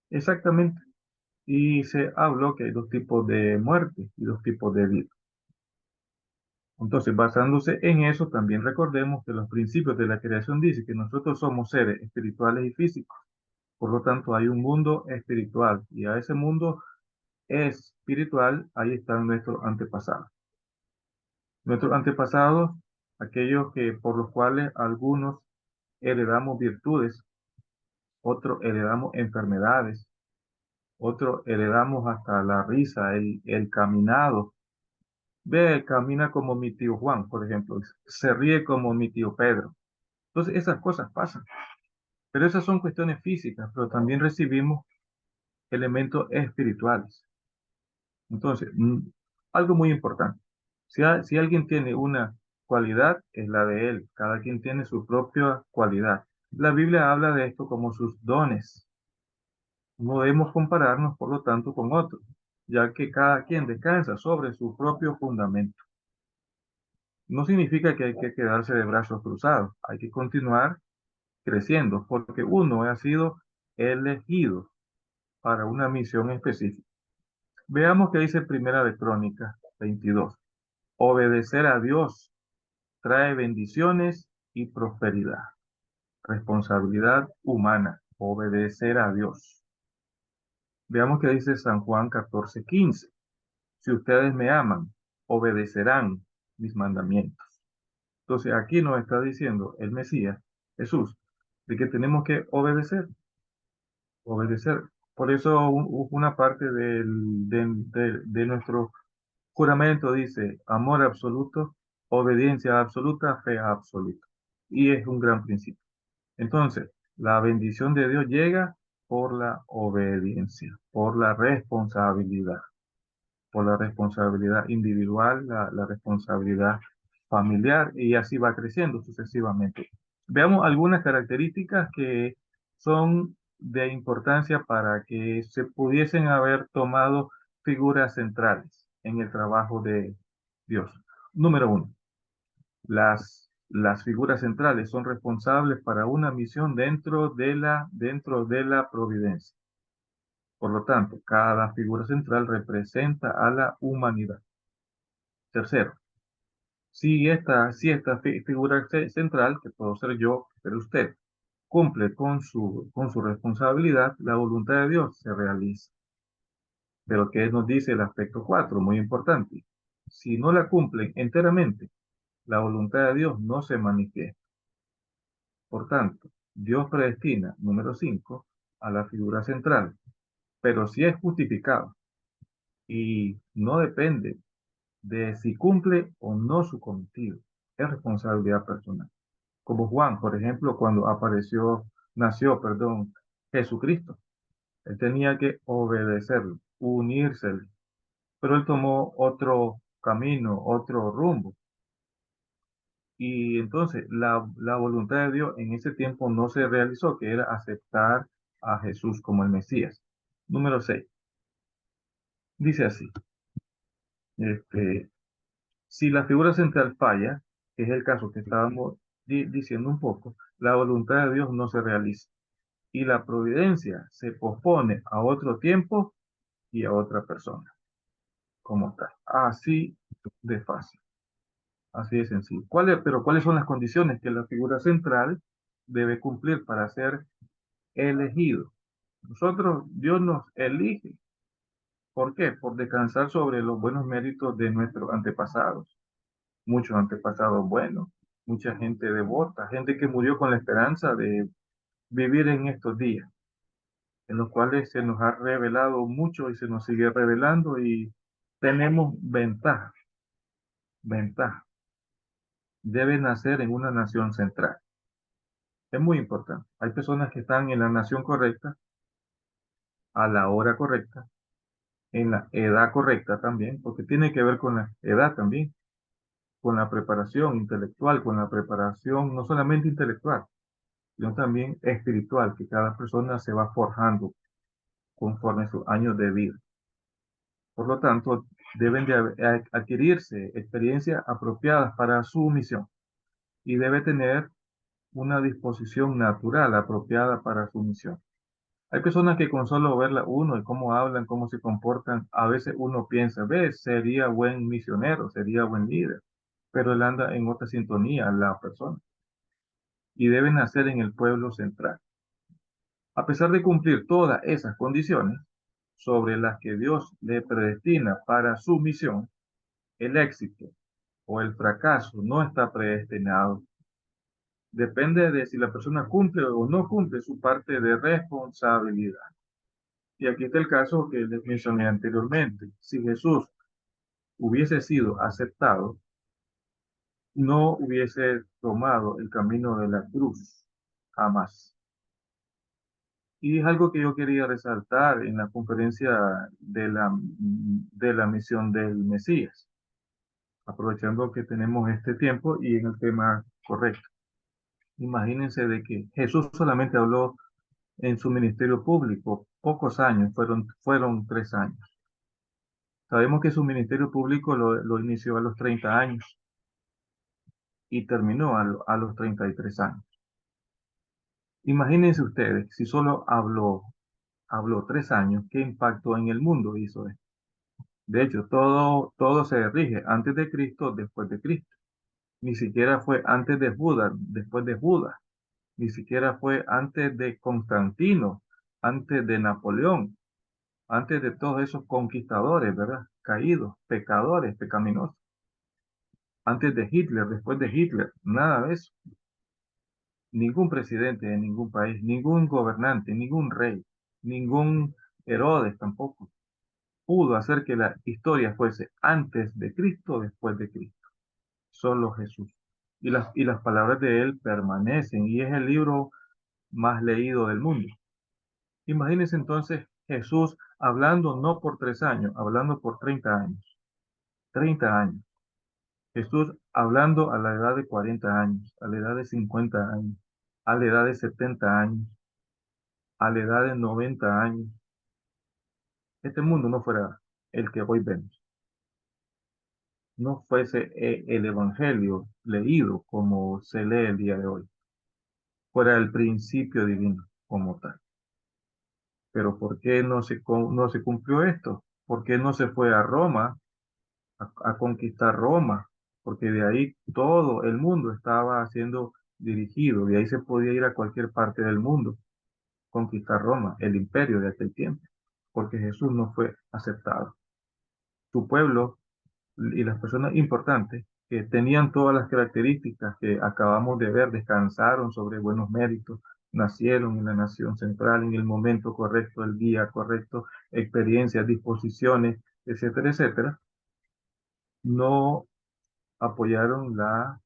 [SPEAKER 3] Exactamente. Y se habló que hay dos tipos de muerte y dos tipos de vida. Entonces, basándose en eso, también recordemos que los principios de la creación dicen que nosotros somos seres espirituales y físicos. Por lo tanto, hay un mundo espiritual y a ese mundo espiritual, ahí están nuestros antepasados. Nuestros antepasados, aquellos que por los cuales algunos heredamos virtudes, otros heredamos enfermedades, otros heredamos hasta la risa, el caminado. Ve, camina como mi tío Juan, por ejemplo, se ríe como mi tío Pedro. Entonces, esas cosas pasan. Pero esas son cuestiones físicas, pero también recibimos elementos espirituales. Entonces, algo muy importante. Si alguien tiene una cualidad, es la de él. Cada quien tiene su propia cualidad. La Biblia habla de esto como sus dones. No debemos compararnos, por lo tanto, con otros, ya que cada quien descansa sobre su propio fundamento. No significa que hay que quedarse de brazos cruzados. Hay que continuar creciendo, porque uno ha sido elegido para una misión específica. Veamos qué dice Primera de Crónicas 22. Obedecer a Dios trae bendiciones y prosperidad. Responsabilidad humana. obedecer a Dios. Veamos qué dice San Juan 14:15. Si ustedes me aman, obedecerán mis mandamientos. Entonces aquí nos está diciendo el Mesías, Jesús, de que tenemos que obedecer, obedecer. Por eso una parte de nuestro juramento dice amor absoluto, obediencia absoluta, fe absoluta. Y es un gran principio. Entonces, la bendición de Dios llega por la obediencia, por la responsabilidad individual, la responsabilidad familiar, y así va creciendo sucesivamente. Veamos algunas características que son de importancia para que se pudiesen haber tomado figuras centrales en el trabajo de Dios. Número uno, las figuras centrales son responsables para una misión dentro de la providencia. Por lo tanto, cada figura central representa a la humanidad. Tercero, si esta figura central, que puedo ser yo, pero usted, cumple con su responsabilidad, la voluntad de Dios se realiza. Pero ¿qué nos dice el aspecto 4? Muy importante. Si no la cumplen enteramente, la voluntad de Dios no se manifiesta. Por tanto, Dios predestina, número 5, a la figura central, pero si es justificado y no depende de si cumple o no su cometido, es responsabilidad personal. Como Juan, por ejemplo, cuando nació, Jesucristo, él tenía que obedecerlo, unírsele, pero él tomó otro camino, otro rumbo. Y entonces la voluntad de Dios en ese tiempo no se realizó, que era aceptar a Jesús como el Mesías. Número 6. Dice así, este, si la figura central falla, que es el caso que estábamos diciendo un poco, la voluntad de Dios no se realiza y la providencia se pospone a otro tiempo y a otra persona, como está. Así de fácil, así de sencillo. Pero ¿cuáles son las condiciones que la figura central debe cumplir para ser elegido? Dios nos elige. ¿Por qué? Por descansar sobre los buenos méritos de nuestros antepasados. Muchos antepasados buenos, mucha gente devota, gente que murió con la esperanza de vivir en estos días, en los cuales se nos ha revelado mucho y se nos sigue revelando y tenemos ventaja, ventaja. Debe nacer en una nación central. Es muy importante. Hay personas que están en la nación correcta, a la hora correcta, en la edad correcta también, porque tiene que ver con la edad también, con la preparación intelectual, con la preparación no solamente intelectual, sino también espiritual, que cada persona se va forjando conforme sus años de vida. Por lo tanto, deben de adquirirse experiencias apropiadas para su misión y debe tener una disposición natural apropiada para su misión. Hay personas que con solo verla uno y cómo hablan, cómo se comportan, a veces uno piensa, sería buen misionero, sería buen líder, pero él anda en otra sintonía, la persona, y debe nacer en el pueblo central. A pesar de cumplir todas esas condiciones sobre las que Dios le predestina para su misión, el éxito o el fracaso no está predestinado. Depende de si la persona cumple o no cumple su parte de responsabilidad. Y aquí está el caso que les mencioné anteriormente. Si Jesús hubiese sido aceptado, no hubiese tomado el camino de la cruz, jamás. Y es algo que yo quería resaltar en la conferencia de la misión del Mesías, aprovechando que tenemos este tiempo y en el tema correcto. Imagínense de que Jesús solamente habló en su ministerio público pocos años, fueron 3 años. Sabemos que su ministerio público lo inició a los 30 años y terminó a los 33 años. Imagínense ustedes, si solo habló 3 años, ¿qué impacto en el mundo hizo esto? De hecho, todo se rige antes de Cristo, después de Cristo. Ni siquiera fue antes de Judas, después de Judas. ni siquiera fue antes de Constantino, antes de Napoleón, antes de todos esos conquistadores, ¿verdad? Caídos, pecadores, pecaminosos. Antes de Hitler, después de Hitler, nada de eso. Ningún presidente de ningún país, ningún gobernante, ningún rey, ningún Herodes tampoco pudo hacer que la historia fuese antes de Cristo o después de Cristo. Solo Jesús. Y las palabras de él permanecen y es el libro más leído del mundo. Imagínense entonces Jesús hablando no por 3 años, hablando por 30 años. 30 años. Jesús hablando a la edad de 40 años, a la edad de 50 años, a la edad de 70 años, a la edad de 90 años. Este mundo no fuera el que hoy vemos. No fuese el Evangelio leído como se lee el día de hoy. Fuera el principio divino como tal. Pero ¿por qué no se cumplió esto? ¿Por qué no se fue a Roma a conquistar Roma? Porque de ahí todo el mundo estaba siendo dirigido, de ahí se podía ir a cualquier parte del mundo, conquistar Roma, el imperio de aquel tiempo, porque Jesús no fue aceptado. Su pueblo y las personas importantes que tenían todas las características que acabamos de ver, descansaron sobre buenos méritos, nacieron en la nación central en el momento correcto, el día correcto, experiencias, disposiciones, etcétera, etcétera, no apoyaron la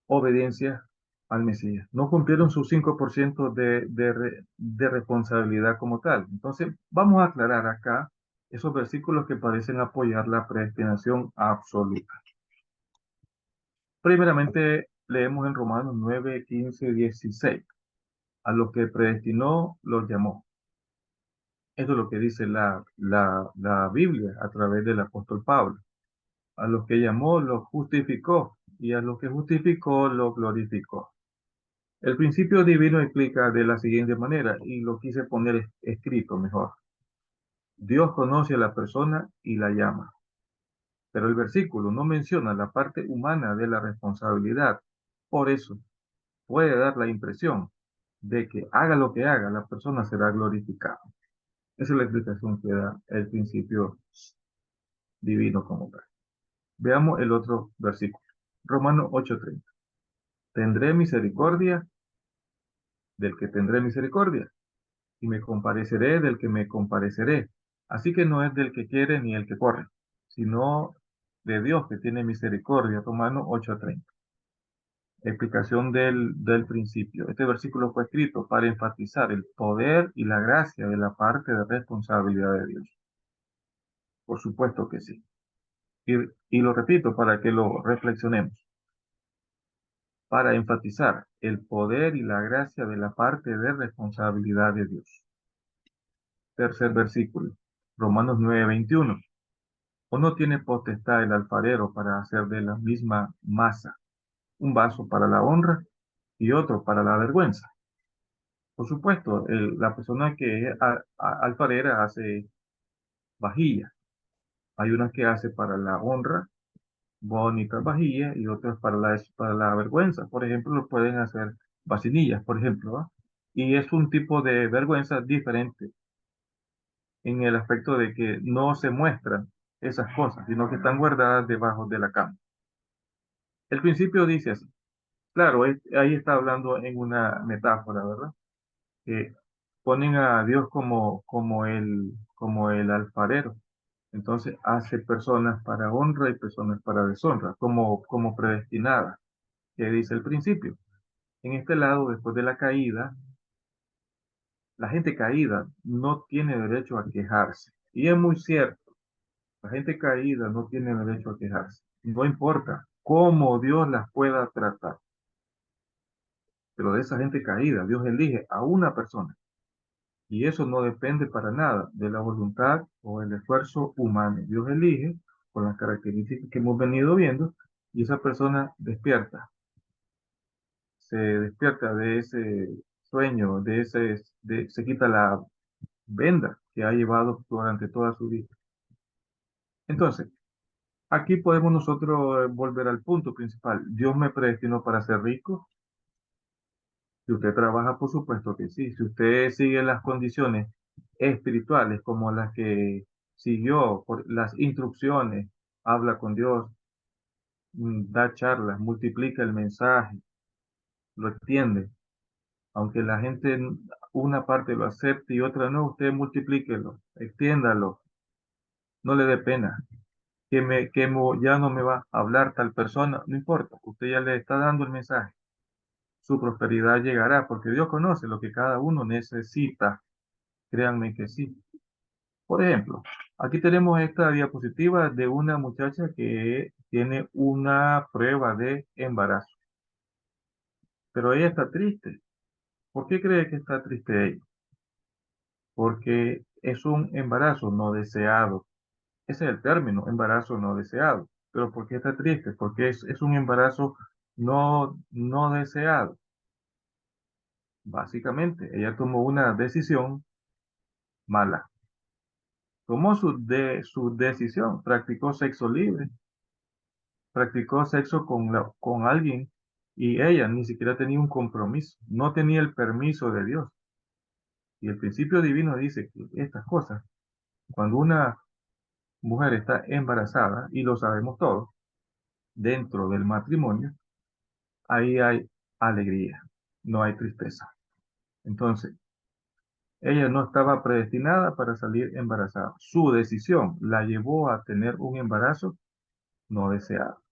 [SPEAKER 3] obediencia al Mesías. No cumplieron su 5% de responsabilidad como tal. Entonces, vamos a aclarar acá esos versículos que parecen apoyar la predestinación absoluta. Primeramente, leemos en Romanos 9, 15, 16. A los que predestinó, los llamó. Eso es lo que dice la Biblia a través del apóstol Pablo. A los que llamó, los justificó. Y a los que justificó, los glorificó. El principio divino explica de la siguiente manera, y lo quise poner escrito mejor. Dios conoce a la persona y la llama. Pero el versículo no menciona la parte humana de la responsabilidad. Por eso, puede dar la impresión de que haga lo que haga, la persona será glorificada. Esa es la explicación que da el principio divino como tal. Veamos el otro versículo. Romanos 8:30. Tendré misericordia del que tendré misericordia, y me compadeceré del que me compadeceré. Así que no es del que quiere ni el que corre, sino de Dios que tiene misericordia. Romanos 8:30. Explicación del principio. Este versículo fue escrito para enfatizar el poder y la gracia de la parte de responsabilidad de Dios. Por supuesto que sí. Y lo repito para que lo reflexionemos. Para enfatizar el poder y la gracia de la parte de responsabilidad de Dios. Tercer versículo. Romanos 9:21. ¿O no tiene potestad el alfarero para hacer de la misma masa un vaso para la honra y otro para la vergüenza? Por supuesto, la persona que es alfarera hace vajilla. Hay una que hace para la honra, bonitas vajillas, y otras para la vergüenza. Por ejemplo, lo pueden hacer vacinillas, por ejemplo, ¿va? Y es un tipo de vergüenza diferente en el aspecto de que no se muestran esas cosas, sino que están guardadas debajo de la cama. El principio dice así. Claro, ahí está hablando en una metáfora, ¿verdad? Que ponen a Dios como el alfarero. Entonces hace personas para honra y personas para deshonra, como predestinadas, que dice el principio. En este lado, después de la caída, la gente caída no tiene derecho a quejarse. Y es muy cierto, la gente caída no tiene derecho a quejarse. No importa cómo Dios las pueda tratar. Pero de esa gente caída, Dios elige a una persona. Y eso no depende para nada de la voluntad o el esfuerzo humano. Dios elige con las características que hemos venido viendo y esa persona despierta. Se despierta de ese sueño, se quita la venda que ha llevado durante toda su vida. Entonces, aquí podemos nosotros volver al punto principal. Dios me predestinó para ser rico. Si usted trabaja, por supuesto que sí. Si usted sigue las condiciones espirituales como las que siguió, por las instrucciones, habla con Dios, da charlas, multiplica el mensaje, lo extiende. Aunque la gente, una parte lo acepte y otra no, usted multiplíquelo, extiéndalo, no le dé pena. Ya no me va a hablar tal persona, no importa, usted ya le está dando el mensaje. Su prosperidad llegará porque Dios conoce lo que cada uno necesita. Créanme que sí. Por ejemplo, aquí tenemos esta diapositiva de una muchacha que tiene una prueba de embarazo, pero ella está triste. ¿Por qué cree que está triste ella? Porque es un embarazo no deseado. Ese es el término, embarazo no deseado. Pero ¿por qué está triste? Porque es un embarazo no deseado. Básicamente, ella tomó una decisión mala. Tomó su decisión, practicó sexo libre, practicó sexo con alguien y ella ni siquiera tenía un compromiso, no tenía el permiso de Dios. Y el principio divino dice que estas cosas, cuando una mujer está embarazada, y lo sabemos todos, dentro del matrimonio, ahí hay alegría, no hay tristeza. Entonces, ella no estaba predestinada para salir embarazada. Su decisión la llevó a tener un embarazo no deseado.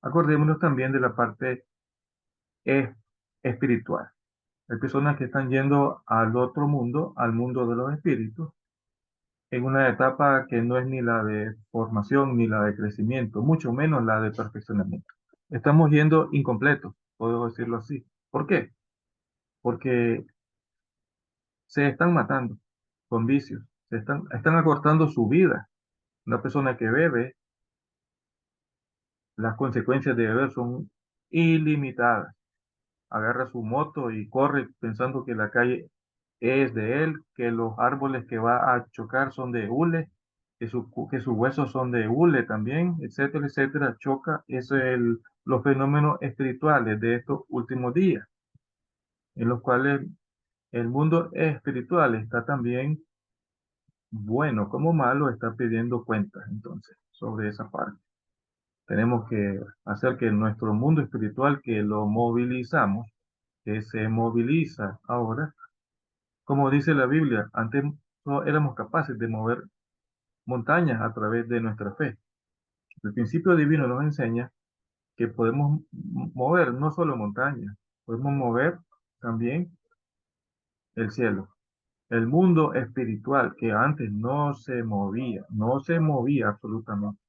[SPEAKER 3] Acordémonos también de la parte es- espiritual. Hay personas que están yendo al otro mundo, al mundo de los espíritus, en una etapa que no es ni la de formación ni la de crecimiento, mucho menos la de perfeccionamiento. Estamos yendo incompletos, puedo decirlo así. ¿Por qué? Porque se están matando con vicios, están acortando su vida. Una persona que bebe, las consecuencias de beber son ilimitadas. Agarra su moto y corre pensando que la calle es de él, que los árboles que va a chocar son de hule, que sus huesos son de hule también, etcétera, etcétera. Choca, eso es los fenómenos espirituales de estos últimos días, en los cuales el mundo espiritual está también, bueno como malo, está pidiendo cuentas entonces sobre esa parte. Tenemos que hacer que nuestro mundo espiritual, que lo movilizamos, que se moviliza ahora, como dice la Biblia, antes no éramos capaces de mover montañas a través de nuestra fe. El principio divino nos enseña que podemos mover no solo montañas, podemos mover también el cielo. El mundo espiritual que antes no se movía absolutamente.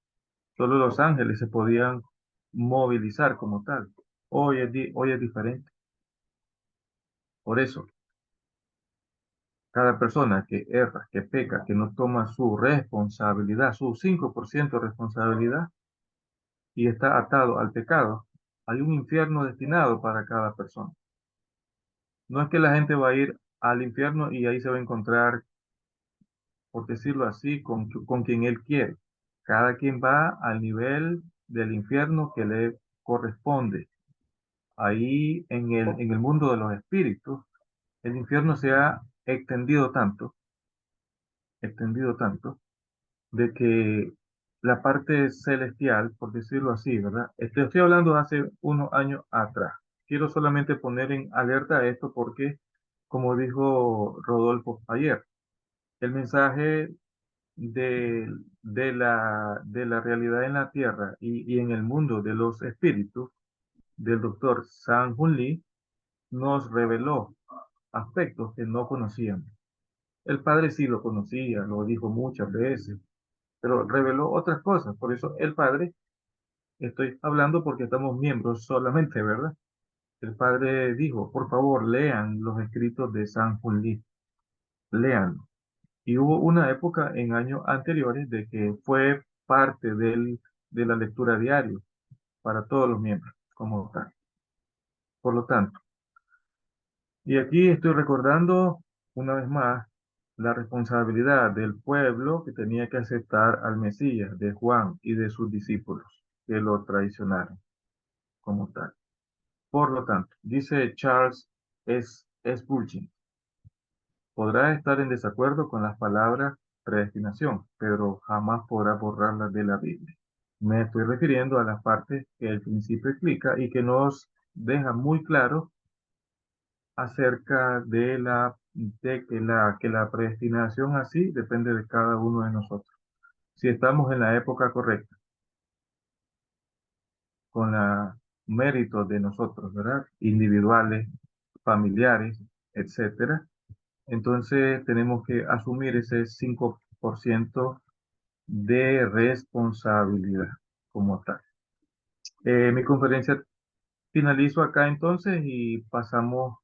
[SPEAKER 3] Solo los ángeles se podían movilizar como tal. Hoy es diferente. Por eso, cada persona que erra, que peca, que no toma su responsabilidad, su 5% de responsabilidad, y está atado al pecado, hay un infierno destinado para cada persona. No es que la gente va a ir al infierno y ahí se va a encontrar, por decirlo así, con quien él quiere. Cada quien va al nivel del infierno que le corresponde. Ahí en el mundo de los espíritus, el infierno se ha extendido tanto, de que la parte celestial, por decirlo así, ¿verdad? Estoy hablando de hace unos años atrás. Quiero solamente poner en alerta esto porque, como dijo Rodolfo ayer, el mensaje de la realidad en la tierra y en el mundo de los espíritus del doctor Sang Hun Lee nos reveló aspectos que no conocíamos. El padre sí lo conocía, lo dijo muchas veces, pero reveló otras cosas. Por eso el padre, estoy hablando porque estamos miembros solamente, ¿verdad? El padre dijo, por favor, lean los escritos de San Juan Lee, lean. Y hubo una época en años anteriores de que fue parte de la lectura diaria para todos los miembros, como tal. Por lo tanto, y aquí estoy recordando una vez más la responsabilidad del pueblo que tenía que aceptar al Mesías, de Juan y de sus discípulos, que lo traicionaron como tal. Por lo tanto, dice Charles Spurgeon, podrá estar en desacuerdo con las palabras predestinación, pero jamás podrá borrarlas de la Biblia. Me estoy refiriendo a las partes que el principio explica y que nos deja muy claro acerca de que la predestinación así depende de cada uno de nosotros. Si estamos en la época correcta, con los méritos de nosotros, ¿verdad? Individuales, familiares, etcétera. Entonces tenemos que asumir ese 5% de responsabilidad como tal. Mi conferencia finalizo acá entonces y pasamos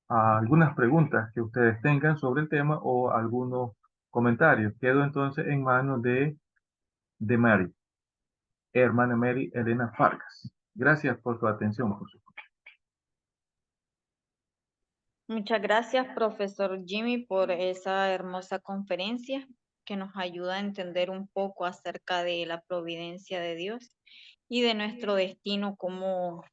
[SPEAKER 3] a algunas preguntas que ustedes tengan sobre el tema o algunos comentarios. Quedo entonces en manos de Mary, hermana Mary Elena Fargas. Gracias por su atención, por supuesto.
[SPEAKER 1] Muchas gracias, profesor Jimmy, por esa hermosa conferencia que nos ayuda a entender un poco acerca de la providencia de Dios y de nuestro destino, cómo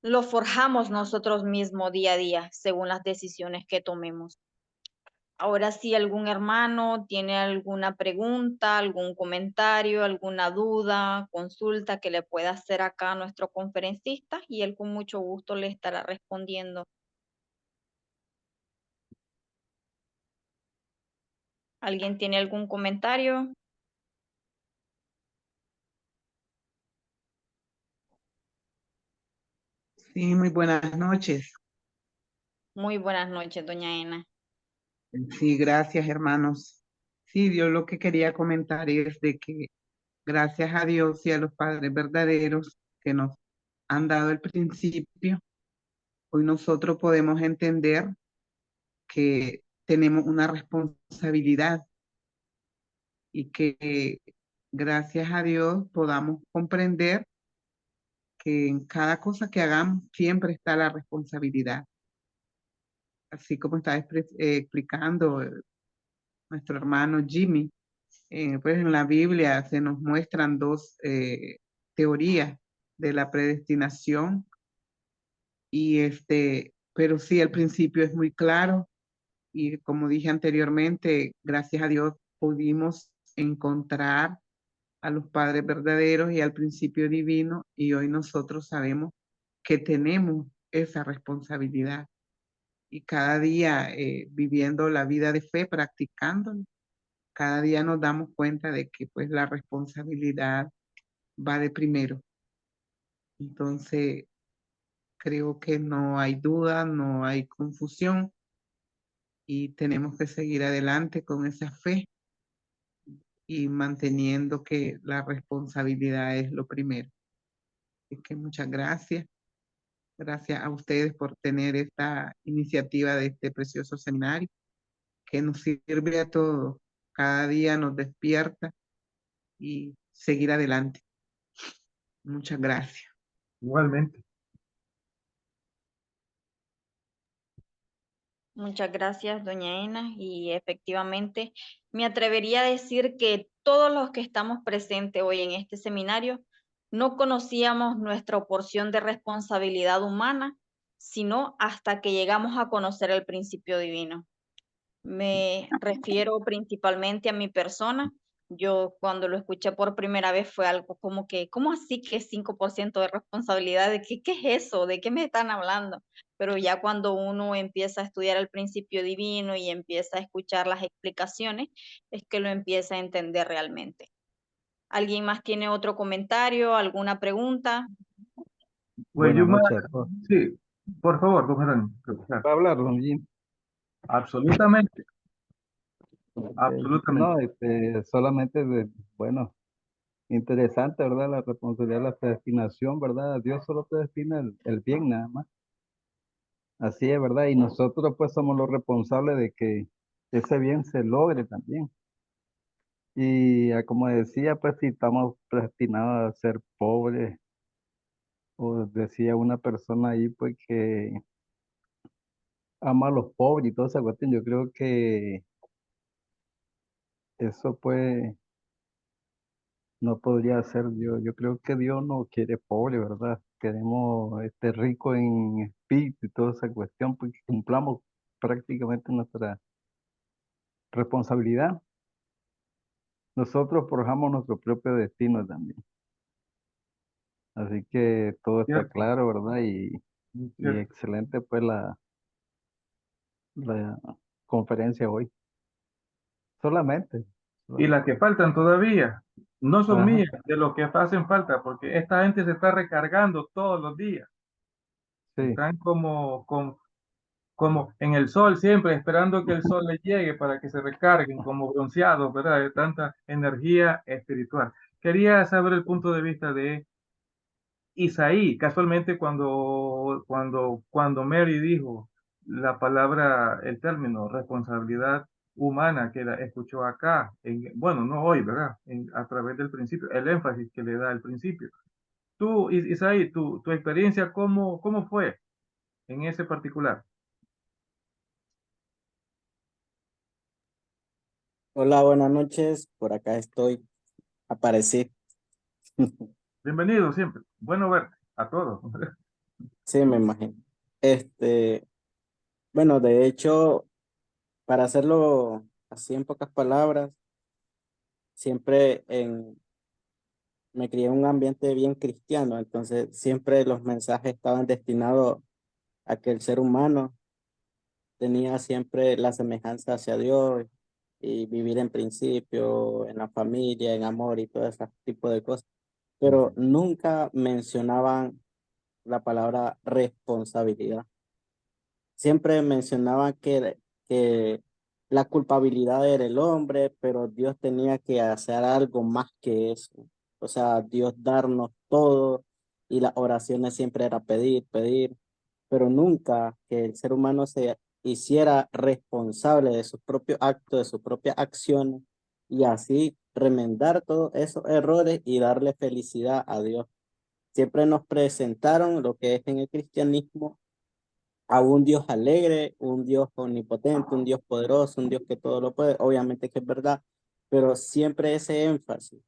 [SPEAKER 1] lo forjamos nosotros mismos día a día según las decisiones que tomemos. Ahora, si algún hermano tiene alguna pregunta, algún comentario, alguna duda, consulta que le pueda hacer acá a nuestro conferencista, y él con mucho gusto le estará respondiendo. ¿Alguien tiene algún comentario?
[SPEAKER 2] Sí, muy buenas noches.
[SPEAKER 1] Muy buenas noches, doña Ena.
[SPEAKER 2] Sí, gracias, hermanos. Sí, yo lo que quería comentar es de que gracias a Dios y a los padres verdaderos que nos han dado el principio, hoy nosotros podemos entender que tenemos una responsabilidad y que gracias a Dios podamos comprender que en cada cosa que hagamos siempre está la responsabilidad. Así como está explicando nuestro hermano Jimmy, pues en la Biblia se nos muestran dos teorías de la predestinación y pero sí, el principio es muy claro y como dije anteriormente, gracias a Dios pudimos encontrar a los padres verdaderos y al principio divino y hoy nosotros sabemos que tenemos esa responsabilidad y cada día viviendo la vida de fe, practicándola, cada día nos damos cuenta de que pues la responsabilidad va de primero. Entonces, creo que no hay duda, no hay confusión y tenemos que seguir adelante con esa fe y manteniendo que la responsabilidad es lo primero. Así que muchas gracias. Gracias a ustedes por tener esta iniciativa de este precioso seminario que nos sirve a todos. Cada día nos despierta y seguir adelante. Muchas gracias.
[SPEAKER 3] Igualmente.
[SPEAKER 1] Muchas gracias, doña Ena. Y efectivamente, me atrevería a decir que todos los que estamos presentes hoy en este seminario no conocíamos nuestra porción de responsabilidad humana, sino hasta que llegamos a conocer el principio divino. Me refiero principalmente a mi persona. Yo cuando lo escuché por primera vez fue algo como que, ¿cómo así que 5% de responsabilidad? ¿De qué es eso? ¿De qué me están hablando? Pero ya cuando uno empieza a estudiar el principio divino y empieza a escuchar las explicaciones, es que lo empieza a entender realmente. ¿Alguien más tiene otro comentario, alguna pregunta?
[SPEAKER 3] Well,
[SPEAKER 5] Buenas noches a todos.
[SPEAKER 3] sí, por favor, don Jerónimo.
[SPEAKER 5] ¿Va a hablar, don Jim?
[SPEAKER 3] Absolutamente,
[SPEAKER 5] Ok.
[SPEAKER 3] absolutamente.
[SPEAKER 5] No, solamente, bueno, interesante, ¿verdad? La responsabilidad de la predestinación, ¿verdad? Dios solo predestina el bien nada más. Así es, ¿verdad? Y nosotros pues somos los responsables de que ese bien se logre también. Y como decía, pues si estamos predestinados a ser pobres, o decía una persona ahí, pues que ama a los pobres y toda esa cuestión, yo creo que eso pues no podría ser Dios. Yo creo que Dios no quiere pobre, ¿verdad? queremos rico en espíritu y toda esa cuestión, pues que cumplamos prácticamente nuestra responsabilidad. Nosotros forjamos nuestro propio destino también. Así que todo está
[SPEAKER 3] Cierto,
[SPEAKER 5] claro, ¿verdad?
[SPEAKER 3] muy
[SPEAKER 5] Y
[SPEAKER 3] cierto.
[SPEAKER 5] excelente pues la conferencia hoy. Solamente.
[SPEAKER 3] Y las que faltan todavía no son
[SPEAKER 5] Ajá,
[SPEAKER 3] mías, de lo que hacen falta, porque esta gente se está recargando todos los días.
[SPEAKER 5] sí.
[SPEAKER 3] Están como en el sol siempre, esperando que el sol les llegue para que se recarguen, como bronceados, ¿verdad? De tanta energía espiritual. Quería saber el punto de vista de Isaí, casualmente cuando Mary dijo la palabra, el término responsabilidad humana que la escuchó acá, bueno, no hoy, ¿verdad? A través del principio, el énfasis que le da el principio. Tú, Isaí, tu experiencia, ¿cómo fue en ese particular?
[SPEAKER 6] Hola, buenas noches. Por acá estoy. Aparecí.
[SPEAKER 3] Bienvenido siempre. Bueno verte a todos.
[SPEAKER 6] Sí, me imagino. Este, bueno, de hecho, para hacerlo así en pocas palabras, siempre me crié en un ambiente bien cristiano, entonces siempre los mensajes estaban destinados a que el ser humano tenía siempre la semejanza hacia Dios y vivir en principio, en la familia, en amor y todo ese tipo de cosas, pero nunca mencionaban la palabra responsabilidad. Siempre mencionaban que la culpabilidad era el hombre, pero Dios tenía que hacer algo más que eso. O sea, Dios darnos todo y las oraciones siempre era pedir, pedir, pero nunca que el ser humano se hiciera responsable de sus propios actos, de sus propias acciones y así remendar todos esos errores y darle felicidad a Dios. Siempre nos presentaron lo que es en el cristianismo a un Dios alegre, un Dios omnipotente, un Dios poderoso, un Dios que todo lo puede. Obviamente que es verdad, pero siempre ese énfasis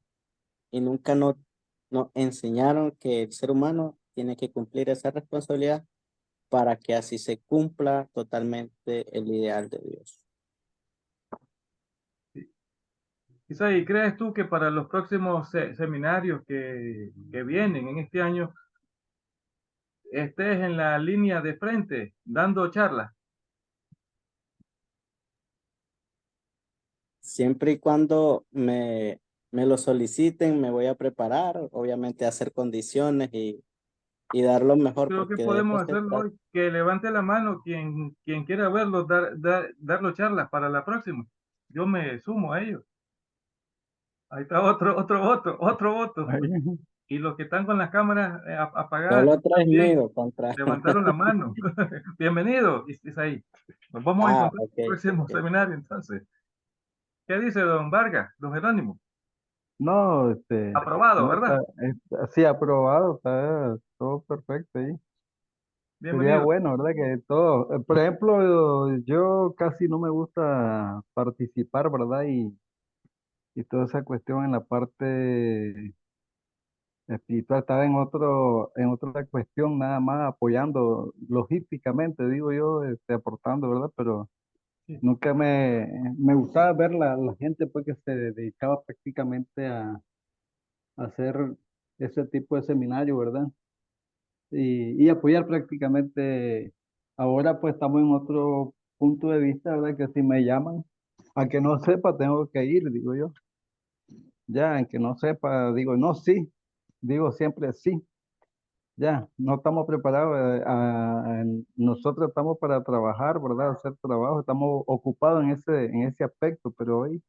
[SPEAKER 6] y nunca nos enseñaron que el ser humano tiene que cumplir esa responsabilidad para que así se cumpla totalmente el ideal de Dios.
[SPEAKER 3] Isaí, ¿crees tú que para los próximos seminarios que vienen en este año estés en la línea de frente dando charlas?
[SPEAKER 6] Siempre y cuando me lo soliciten, me voy a preparar, obviamente a hacer condiciones y dar lo mejor,
[SPEAKER 3] Creo que
[SPEAKER 6] porque de eso
[SPEAKER 3] podemos
[SPEAKER 6] se
[SPEAKER 3] hacerlo
[SPEAKER 6] trata.
[SPEAKER 3] hoy. Que levante la mano quien quiera verlos, darlo charlas para la próxima. Yo me sumo a ellos. Ahí está otro voto, otro voto.
[SPEAKER 5] Ahí.
[SPEAKER 3] Y los que están con las cámaras apagadas
[SPEAKER 6] Solo 3.000
[SPEAKER 3] también
[SPEAKER 6] contra.
[SPEAKER 3] levantaron la mano. Bienvenido, Isaí. Nos vamos a
[SPEAKER 6] Ah,
[SPEAKER 3] encontrar
[SPEAKER 6] ok,
[SPEAKER 3] en el próximo
[SPEAKER 6] ok.
[SPEAKER 3] seminario entonces. ¿Qué dice don Vargas, don Jerónimo?
[SPEAKER 5] No,
[SPEAKER 3] Aprobado,
[SPEAKER 5] no
[SPEAKER 3] ¿verdad?
[SPEAKER 5] sí, aprobado, está todo perfecto ahí. Sería
[SPEAKER 3] Bienvenido.
[SPEAKER 5] bueno, ¿verdad? Que todo, por ejemplo, yo casi no me gusta participar, ¿verdad? Y toda esa cuestión en la parte espiritual, estaba en otra cuestión, nada más apoyando logísticamente, digo yo, aportando, ¿verdad? Pero
[SPEAKER 3] Sí.
[SPEAKER 5] nunca me gustaba ver la gente pues que se dedicaba prácticamente a hacer ese tipo de seminario, ¿verdad? Y apoyar prácticamente. Ahora pues estamos en otro punto de vista, ¿verdad? Que si me llaman, a que no sepa, tengo que ir, digo yo. Ya, en que no sepa, digo, no, sí, digo siempre sí. Ya, no estamos preparados, nosotros estamos para trabajar, ¿verdad? Hacer trabajo, estamos ocupados en ese aspecto, pero hoy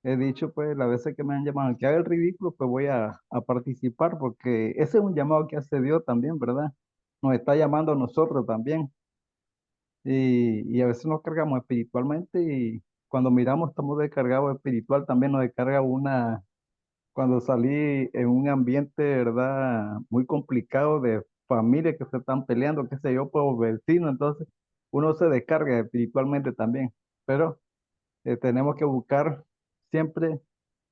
[SPEAKER 5] he dicho, pues, las veces que me han llamado, que haga el ridículo, pues voy a participar, porque ese es un llamado que hace Dios también, ¿verdad? Nos está llamando a nosotros también. Y a veces nos cargamos espiritualmente y cuando miramos estamos descargados espiritual, también nos descarga cuando salí en un ambiente, ¿verdad? Muy complicado de familias que se están peleando, qué sé yo, por vecinos, entonces uno se descarga espiritualmente también, pero tenemos que buscar siempre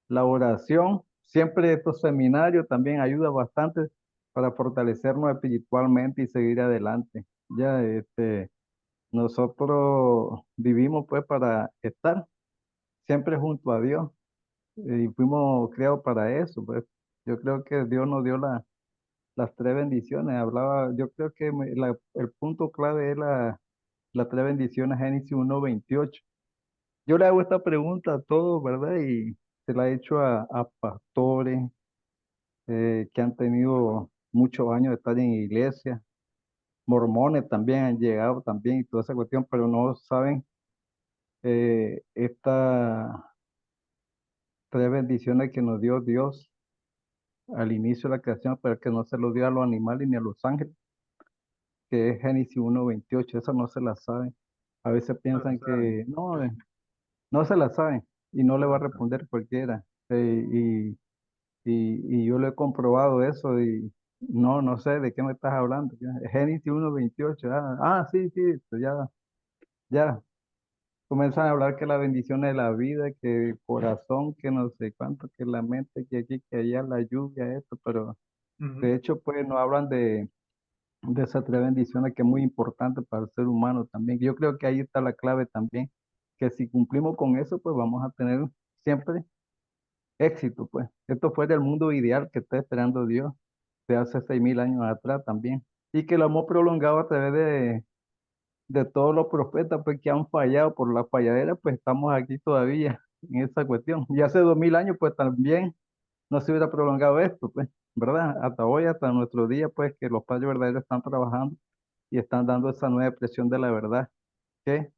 [SPEAKER 5] la oración, siempre estos seminarios también ayuda bastante para fortalecernos espiritualmente y seguir adelante. Ya, nosotros vivimos pues para estar siempre junto a Dios y fuimos creados para eso, pues. Yo creo que Dios nos dio las tres bendiciones. Hablaba, yo creo que el punto clave es las tres bendiciones, Génesis 1:28. Yo le hago esta pregunta a todos, ¿verdad? Y se la he hecho a pastores que han tenido muchos años de estar en iglesia, mormones también han llegado también y toda esa cuestión, pero no saben estas tres bendiciones que nos dio Dios al inicio de la creación, pero que no se lo dio a los animales ni a los ángeles, que es Génesis 1:28. Esa no se la saben. A veces
[SPEAKER 3] No lo
[SPEAKER 5] piensan
[SPEAKER 3] saben.
[SPEAKER 5] que no, no se la saben y no le
[SPEAKER 3] No
[SPEAKER 5] va a
[SPEAKER 3] lo saben.
[SPEAKER 5] responder cualquiera. Y yo lo he comprobado eso y no sé de qué me estás hablando. Génesis 1:28. Sí, sí, pues ya. Comienzan a hablar que la bendición es la vida, que el corazón, que no sé cuánto, que la mente, que aquí, que allá, la lluvia, esto, pero
[SPEAKER 3] Ujú.
[SPEAKER 5] de hecho, pues no hablan de esas tres bendiciones que es muy importante para el ser humano también. Yo creo que ahí está la clave también, que si cumplimos con eso, pues vamos a tener siempre éxito, pues. Esto fue el mundo ideal que está esperando Dios de hace 6.000 años atrás también. Y que lo hemos prolongado a través de todos los profetas, pues que han fallado por la falladera, pues estamos aquí todavía en esa cuestión. Y hace 2.000 años, pues también no se hubiera prolongado esto, pues, ¿verdad? Hasta hoy, hasta nuestro día, pues que los padres verdaderos están trabajando y están dando esa nueva expresión de la verdad, que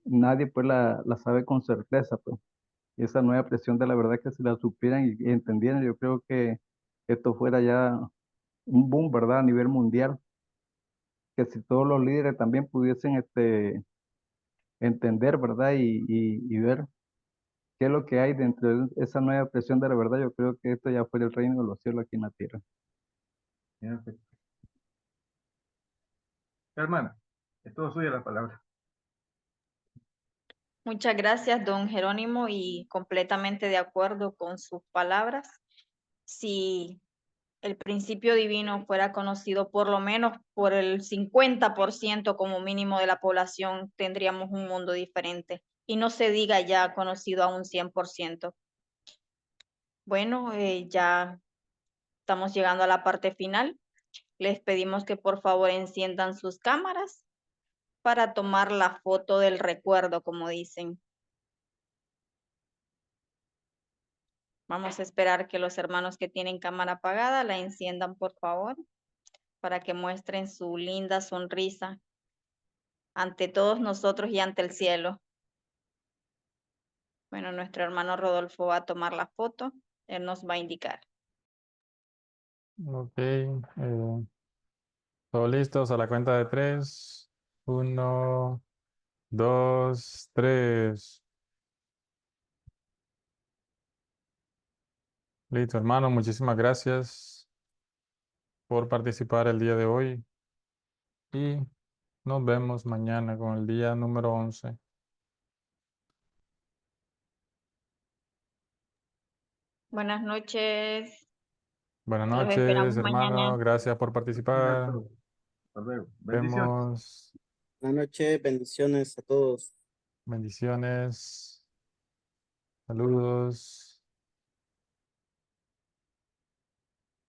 [SPEAKER 5] nadie pues la sabe con certeza, pues. Y esa nueva expresión de la verdad que si la supieran y entendieran, yo creo que esto fuera ya un boom, ¿verdad? A nivel mundial, que si todos los líderes también pudiesen entender, ¿verdad? Y ver qué es lo que hay dentro de esa nueva expresión de la verdad, yo creo que esto ya fuera el reino de los cielos aquí en la tierra.
[SPEAKER 3] Bien, perfecto. Hermana, es todo suya la palabra.
[SPEAKER 1] Muchas gracias, don Jerónimo, y completamente de acuerdo con sus palabras. Si el principio divino fuera conocido por lo menos por el 50% como mínimo de la población, tendríamos un mundo diferente. Y no se diga ya conocido a un 100%. Bueno, ya estamos llegando a la parte final. Les pedimos que por favor enciendan sus cámaras para tomar la foto del recuerdo, como dicen. Vamos a esperar que los hermanos que tienen cámara apagada la enciendan, por favor, para que muestren su linda sonrisa ante todos nosotros y ante el cielo. Bueno, nuestro hermano Rodolfo va a tomar la foto. Él nos va a indicar.
[SPEAKER 4] Ok, todos listos a la cuenta de 3. 1, 2, 3. Listo, hermano, muchísimas gracias por participar el día de hoy y nos vemos mañana con el día número 11.
[SPEAKER 1] Buenas noches.
[SPEAKER 4] Buenas
[SPEAKER 1] Los
[SPEAKER 4] noches,
[SPEAKER 1] esperamos mañana.
[SPEAKER 4] hermano. Gracias por
[SPEAKER 3] Bien,
[SPEAKER 4] participar.
[SPEAKER 3] hasta luego. Bendiciones.
[SPEAKER 4] Vemos.
[SPEAKER 6] Buenas noches, bendiciones a todos.
[SPEAKER 4] Bendiciones. Saludos.